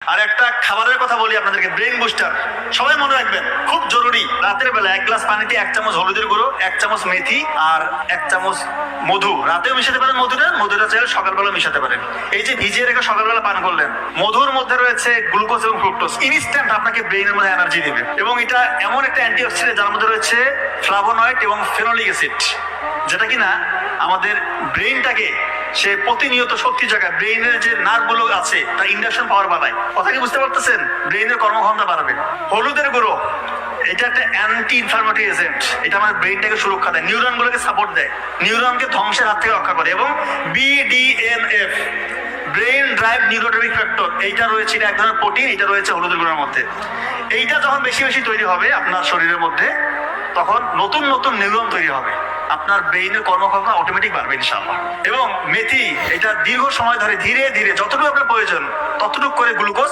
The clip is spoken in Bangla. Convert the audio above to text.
আর একটা খাবারের কথা বলি আপনাদেরকে, ব্রেন বুস্টার। সবাই মনে রাখবেন, খুব জরুরি। রাতের বেলা 1 গ্লাস পানিতে 1 চামচ হলুদের গুঁড়ো, 1 চামচ মেথি আর 1 চামচ মধু। রাতেও মিশাতে পারেন মধুটা চাইলে সকালবেলা মিশাতে পারেন। এই যে ভিজিয়ে রেখে সকালবেলা পান করলেন, মধুর মধ্যে রয়েছে গ্লুকোজ এবং ফ্রুক্টোজ, ইনস্ট্যান্ট আপনাকে ব্রেইনের মধ্যে এনার্জি দেবে। এবং এটা এমন একটা অ্যান্টিঅক্সিডেন্ট যার মধ্যে রয়েছে ফ্লাভোনয়েড এবং ফেনোলিক অ্যাসিড, যেটা কিনা আমাদের ব্রেইনটাকে সে প্রতিনিয়ত শক্তি জায়গায়, ব্রেইনের যে নার্ভগুলো আছে তা ইন্ডাকশন পাওয়ার বাড়ায়। কথা কি বুঝতে পারতেছেন? ব্রেইনের কর্মক্ষমতা বাড়াবে। হলুদের গুঁড়ো, এটা একটা অ্যান্টি ইনফ্লামেটরি এজেন্ট। এটা আমাদের ব্রেইনটাকে সুরক্ষা দেয়, নিউরনগুলোকে সাপোর্ট দেয়, নিউরনকে ধ্বংসের হাত থেকে রক্ষা করে। এবং BDNF, brain drive neurotrophic factor, এইটা রয়েছে, এটা এক ধরনের প্রোটিন, এটা রয়েছে হলুদের গুঁড়োর মধ্যে। এইটা যখন বেশি বেশি তৈরি হবে আপনার শরীরের মধ্যে, তখন নতুন নতুন নিউরন তৈরি হবে, আপনার ব্রেইনের কর্মক্ষমতা অটোমেটিক বাড়বে ইনশাআল্লাহ। এবং মেথি, এটা দীর্ঘ সময় ধরে ধীরে ধীরে যতটুকু আপনার প্রয়োজন ততটুকু করে গ্লুকোজ